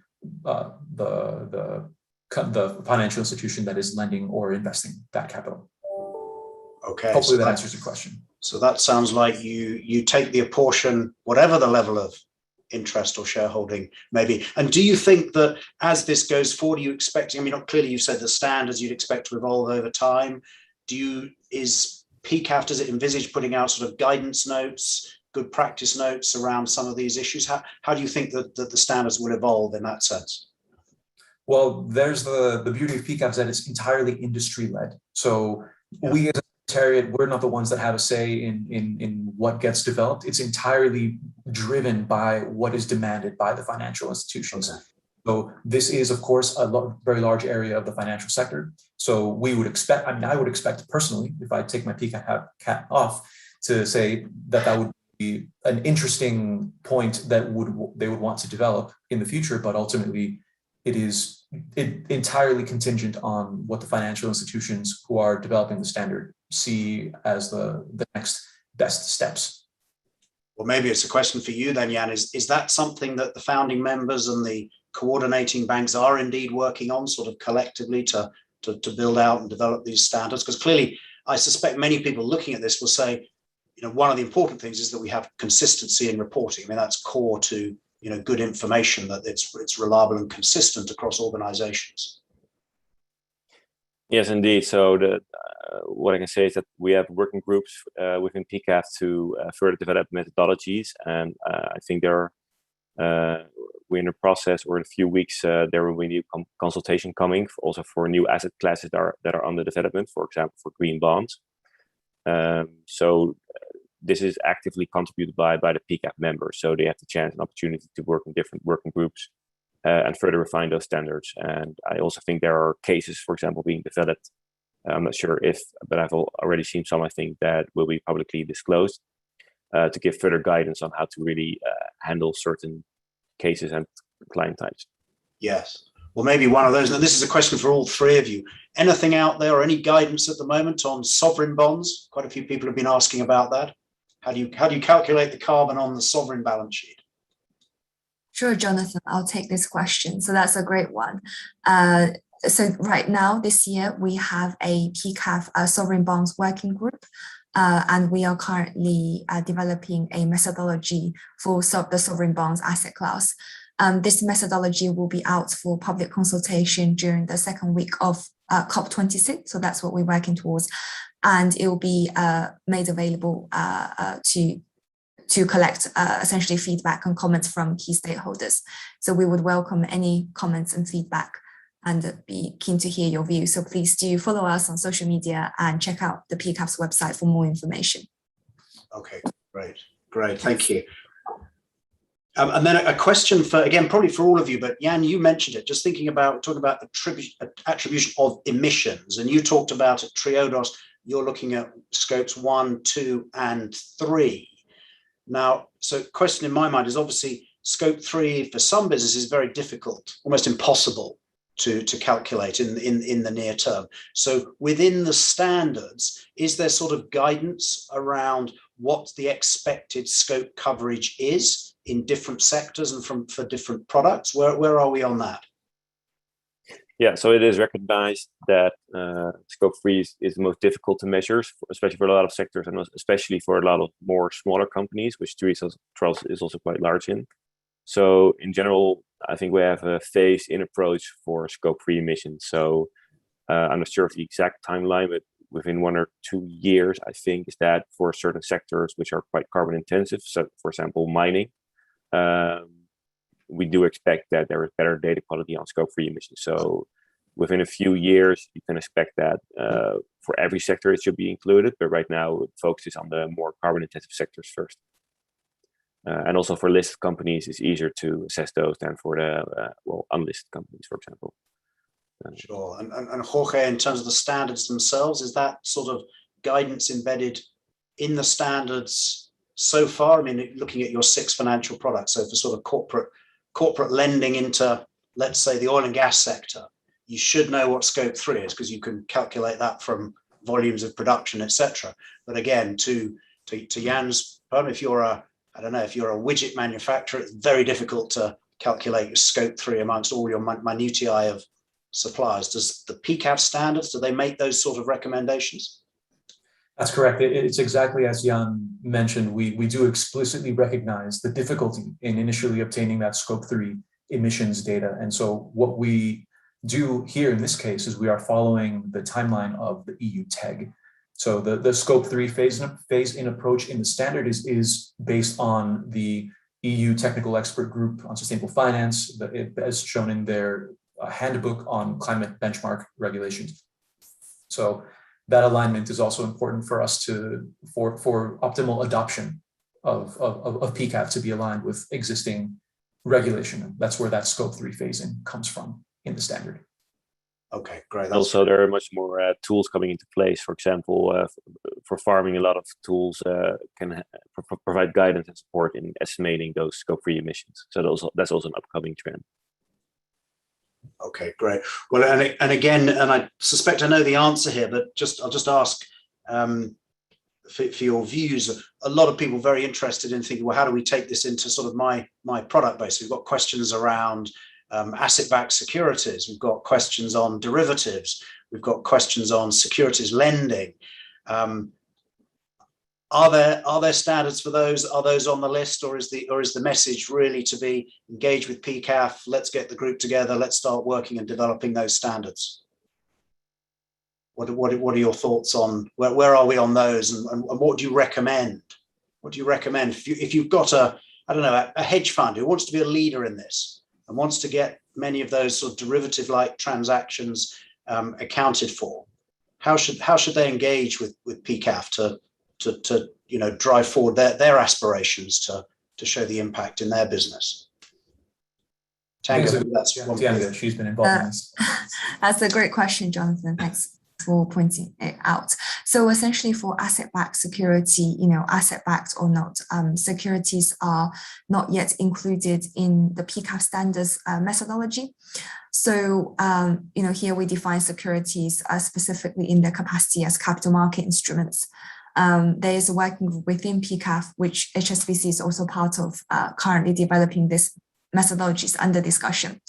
financial institution that is lending or investing that capital.
Okay.
Hopefully that answers your question.
So that sounds like you take the apportion, whatever the level of interest or shareholding maybe. And do you think that as this goes forward, are you expecting, I mean, clearly you said the standards you'd expect to evolve over time. Is PCAF, does it envisage putting out sort of guidance notes, good practice notes around some of these issues? How do you think that the standards will evolve in that sense?
Well, there's the beauty of PCAF is that it's entirely industry-led. So we as a Secretariat, we're not the ones that have a say in what gets developed. It's entirely driven by what is demanded by the financial institutions. Okay. So this is, of course, a very large area of the financial sector. So we would expect, I would expect personally, if I take my PCAF cap off, to say that would be an interesting point that they would want to develop in the future, but ultimately it is entirely contingent on what the financial institutions who are developing the standard see as the next best steps.
Well, maybe it's a question for you then, Jan. Is that something that the founding members and the coordinating banks are indeed working on, sort of collectively to build out and develop these standards? Because clearly, I suspect many people looking at this will say, you know, one of the important things is that we have consistency in reporting. I mean, that's core to, you know, good information, that it's reliable and consistent across organizations.
Yes, indeed. So what I can say is that we have working groups within PCAF to further develop methodologies, and I think we're in a process, or in a few weeks there will be new consultation coming also for new asset classes that are under development, for example, for green bonds. So this is actively contributed by the PCAF members, so they have the chance and opportunity to work in different working groups and further refine those standards. And I also think there are cases, for example, being developed. I'm not sure if, but I've already seen some, I think, that will be publicly disclosed to give further guidance on how to really handle certain cases and client types.
Yes. Well, maybe one of those, and this is a question for all three of you. Anything out there or any guidance at the moment on sovereign bonds? Quite a few people have been asking about that. How do you calculate the carbon on the sovereign balance sheet?
Sure, Jonathan, I'll take this question. So that's a great one. So right now, this year, we have a PCAF sovereign bonds working group, and we are currently developing a methodology for the sovereign bonds asset class. This methodology will be out for public consultation during the second week of COP26. So that's what we're working towards. And it will be made available to collect essentially feedback and comments from key stakeholders. So we would welcome any comments and feedback and be keen to hear your views. So please do follow us on social media and check out the PCAF's website for more information. Okay,
great, thank you. And then a question for, again, probably for all of you, but Jan, you mentioned it, just talking about attribution of emissions, and you talked about at Triodos, you're looking at scopes 1, 2, and 3. Now, so question in my mind is obviously scope 3 for some businesses is very difficult, almost impossible to calculate in the near term. So within the standards, is there sort of guidance around what the expected scope coverage is in different sectors and for different products? Where are we on that?
Yeah, so it is recognized that scope 3 is the most difficult to measure, especially for a lot of sectors, and especially for a lot of more smaller companies, which Triodos is also quite large in. So in general, I think we have a phased-in approach for scope 3 emissions. So I'm not sure of the exact timeline, but within 1 or 2 years, I think, is that for certain sectors which are quite carbon intensive. So for example, mining, we do expect that there is better data quality on scope 3 emissions. So within a few years, you can expect that for every sector it should be included. But right now, it focuses on the more carbon-intensive sectors first. And also for listed companies, it's easier to assess those than for the unlisted companies, for example.
Sure. And Jorge, in terms of the standards themselves, is that sort of guidance embedded in the standards so far? I mean, looking at your 6 financial products, so for sort of corporate lending into, let's say, the oil and gas sector, you should know what Scope 3 is because you can calculate that from volumes of production, etc. But again, to Jan's point, if you're a widget manufacturer, it's very difficult to calculate your Scope 3 amongst all your minutiae of suppliers. Does the PCAF standards, do they make those sort of recommendations?
That's correct. It's exactly as Jan mentioned. We do explicitly recognize the difficulty in initially obtaining that Scope 3 emissions data. And so what we do here in this case is we are following the timeline of the EU TEG. So the Scope 3 phase-in approach in the standard is based on the EU Technical Expert Group on Sustainable Finance, as shown in their handbook on climate benchmark regulations. So that alignment is also important for us for optimal adoption of PCAF to be aligned with existing regulation. That's where that Scope 3 phase-in comes from in the standard.
Okay, great.
Also, there are much more tools coming into place. For example, for farming, a lot of tools can provide guidance and support in estimating those Scope 3 emissions. So that's also an upcoming trend.
Okay, great. Well, and again, and I suspect I know the answer here, but I'll just ask for your views. A lot of people very interested in thinking, well, how do we take this into sort of my product base? We've got questions around asset-backed securities. We've got questions on derivatives. We've got questions on securities lending. Are there standards for those? Are those on the list, or is the message really to be engaged with PCAF? Let's get the group together. Let's start working and developing those standards. What are your thoughts on where are we on those, and what do you recommend? What do you recommend if you've got a hedge fund who wants to be a leader in this and wants to get many of those sort of derivative-like transactions accounted for? How should they engage with PCAF to drive forward their aspirations to show the impact in their business?
Tiange, she's been involved in this.
That's a great question, Jonathan. Thanks for pointing it out. So essentially for asset-backed security, asset-backed or not, securities are not yet included in the PCAF standards methodology. So, here we define securities specifically in their capacity as capital market instruments. There is a working group within PCAF, which HSBC is also part of, currently developing this methodologies under discussion.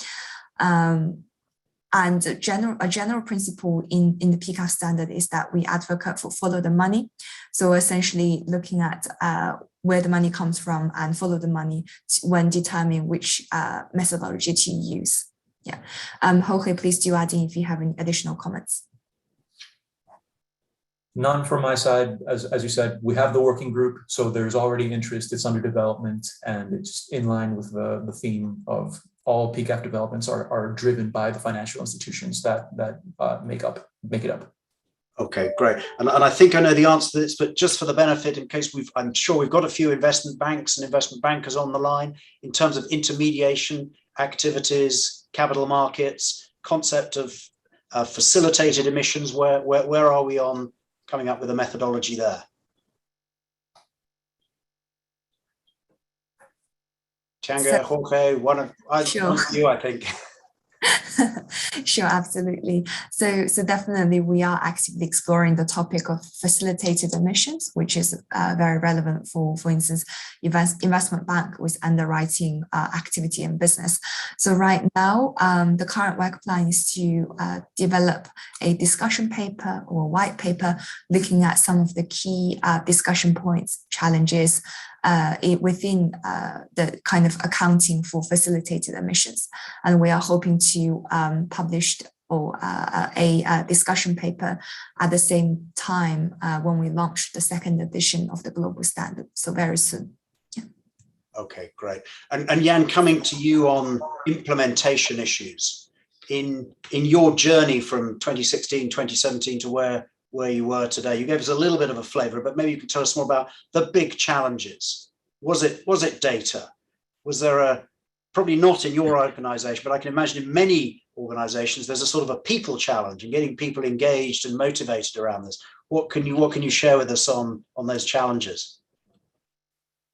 And a general principle in the PCAF standard is that we advocate for follow the money. So essentially looking at where the money comes from and follow the money when determining which methodology to use. Yeah. Jorge, please do add in if you have any additional comments.
None from my side. As you said, we have the working group, so there's already interest. It's under development, and it's in line with the theme of all PCAF developments are driven by the financial institutions that make it up.
Okay, great. And I think I know the answer to this, but just for the benefit, in case I'm sure we've got a few investment banks and investment bankers on the line, in terms of intermediation activities, capital markets, concept of facilitated emissions, where are we on coming up with a methodology there? Tiange, Jorge, one of you, I think.
Sure, absolutely. So definitely we are actively exploring the topic of facilitated emissions, which is very relevant for instance, investment bank with underwriting activity and business. So right now, the current work plan is to develop a discussion paper or white paper looking at some of the key discussion points, challenges, within the kind of accounting for facilitated emissions. And we are hoping to publish a discussion paper at the same time when we launch the second edition of the global standard. So very soon. Yeah.
Okay, great. And Jan, coming to you on implementation issues. in your journey from 2016, 2017 to where you were today? You gave us a little bit of a flavor, but maybe you can tell us more about the big challenges. Was it data? Was there probably not in your organization, but I can imagine in many organizations, there's a sort of a people challenge and getting people engaged and motivated around this. What can you share with us on those challenges?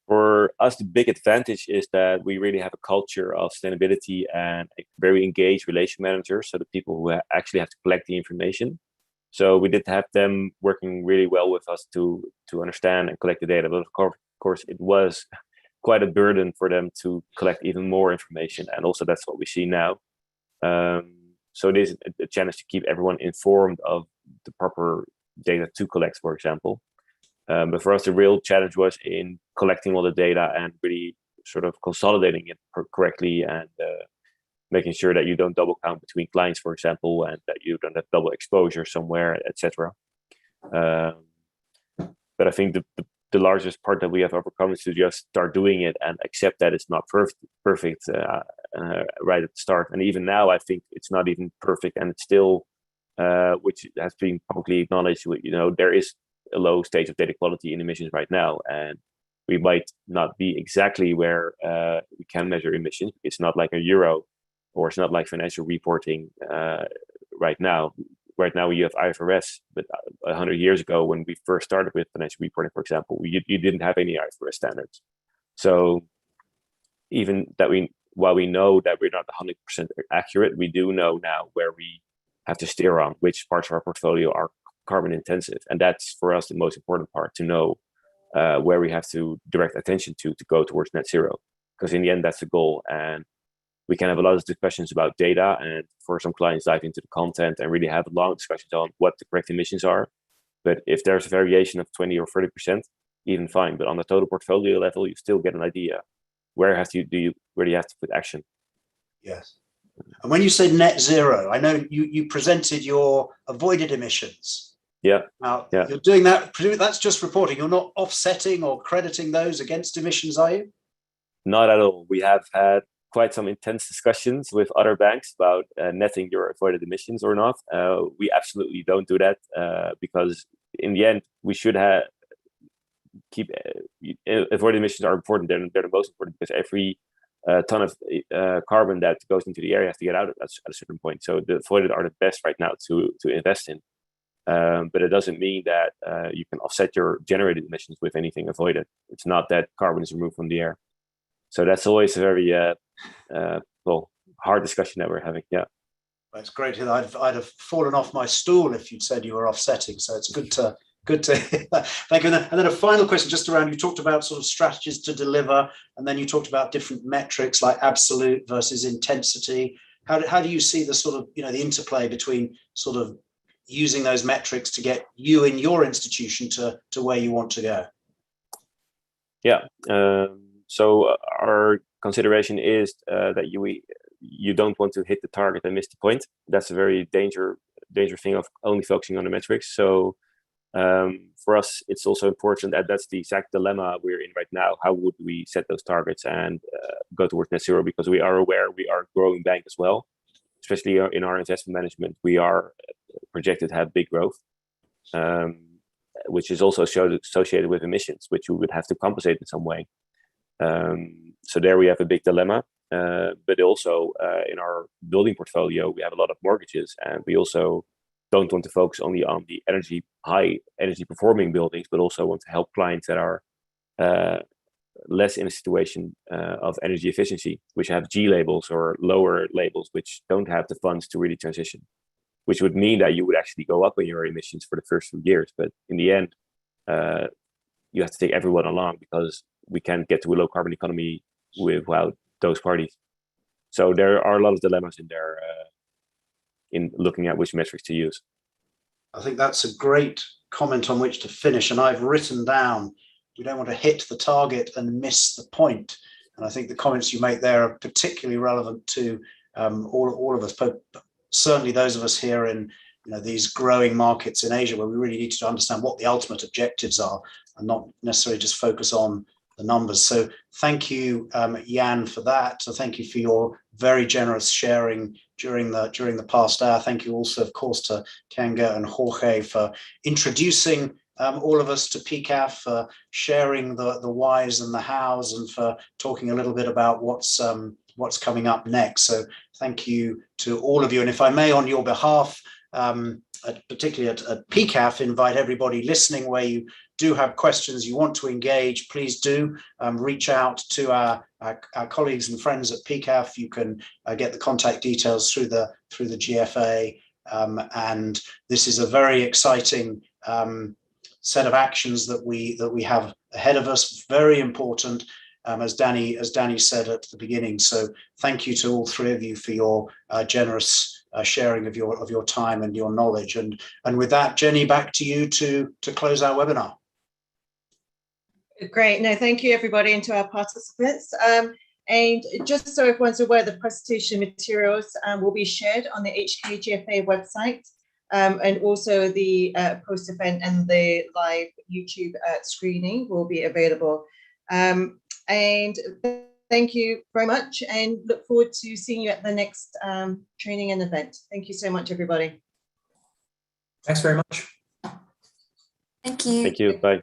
For us, the big advantage is that we really have a culture of sustainability and a very engaged relation managers, so the people who actually have to collect the information. So we did have them working really well with us to understand and collect the data, but of course it was quite a burden for them to collect even more information, and also that's what we see now. So it is a challenge to keep everyone informed of the proper data to collect, for example. But for us, the real challenge was in collecting all the data and really sort of consolidating it correctly and making sure that you don't double count between clients, for example, and that you don't have double exposure somewhere, etc. But I think the largest part that we have overcome is to just start doing it and accept that it's not perfect right at the start. And even now, I think it's not even perfect, and it's still, which has been publicly acknowledged, there is a low stage of data quality in emissions right now, and we might not be exactly where we can measure emissions. It's not like a euro, or it's not like financial reporting right now. Right now you have IFRS, but 100 years ago when we first started with financial reporting, for example, you didn't have any IFRS standards. So even that while we know that we're not 100% accurate, we do know now where we have to steer on, which parts of our portfolio are carbon intensive. And that's for us the most important part, to know where we have to direct attention to go towards net zero. Because in the end, that's the goal. And we can have a lot of discussions about data, and for some clients dive into the content and really have long discussions on what the correct emissions are. But if there's a variation of 20 or 30%, even fine. But on the total portfolio level, you still get an idea where you have to put action.
Yes. And when you say net zero, I know you presented your avoided emissions.
Yeah.
Now,
yeah.
You're doing that, that's just reporting. You're not offsetting or crediting those against emissions, are you?
Not at all. We have had quite some intense discussions with other banks about netting your avoided emissions or not. We absolutely don't do that because in the end, we should keep avoided emissions are important. They're the most important because every ton of carbon that goes into the area has to get out at a certain point. So the avoided are the best right now to invest in. But it doesn't mean that you can offset your generated emissions with anything avoided. It's not that carbon is removed from the air. So that's always a very hard discussion that we're having. Yeah,
that's great. I'd have fallen off my stool if you'd said you were offsetting. So it's good to thank you. And then a final question, just around, you talked about sort of strategies to deliver, and then you talked about different metrics like absolute versus intensity. How do you see the sort of the interplay between sort of using those metrics to get you in your institution to where you want to go?
Yeah. So our consideration is that you don't want to hit the target and miss the point. That's a very dangerous thing of only focusing on the metrics. So for us, it's also important that that's the exact dilemma we're in right now. How would we set those targets and go towards net zero? Because we are aware we are a growing bank as well, especially in our investment management. We are projected to have big growth, which is also associated with emissions, which we would have to compensate in some way. So there we have a big dilemma, but also in our building portfolio, we have a lot of mortgages, and we also don't want to focus only on the high energy performing buildings, but also want to help clients that are less in a situation of energy efficiency, which have G labels or lower labels, which don't have the funds to really transition, which would mean that you would actually go up in your emissions for the first few years. But in the end, you have to take everyone along, because we can't get to a low carbon economy without those parties. So there are a lot of dilemmas in there in looking at which metrics to use.
I think that's a great comment on which to finish. And I've written down, we don't want to hit the target and miss the point. And I think the comments you make there are particularly relevant to all of us, but certainly those of us here in these growing markets in Asia, where we really need to understand what the ultimate objectives are and not necessarily just focus on numbers. So thank you, Jan, for that. So thank you for your very generous sharing during the past hour. Thank you also, of course, to Tiange and Jorge for introducing all of us to PCAF, for sharing the whys and the hows, and for talking a little bit about what's coming up next. So thank you to all of you. And if I may, on your behalf, particularly at PCAF, invite everybody listening, where you do have questions, you want to engage, please do reach out to our colleagues and friends at PCAF. You can get the contact details through the GFA, and this is a very exciting set of actions that we have ahead of us. Very important, as Danny said at the beginning. So thank you to all three of you for your generous sharing of your time and your knowledge. And with that, Jenny, back to you to close our webinar.
Great. No, thank you, everybody, and to our participants. And just so everyone's aware, the presentation materials will be shared on the HKGFA website, and also the post-event and the live YouTube screening will be available. And thank you very much, and look forward to seeing you at the next training and event. Thank you so much, everybody.
Thanks very much.
Thank you.
Thank you. Bye.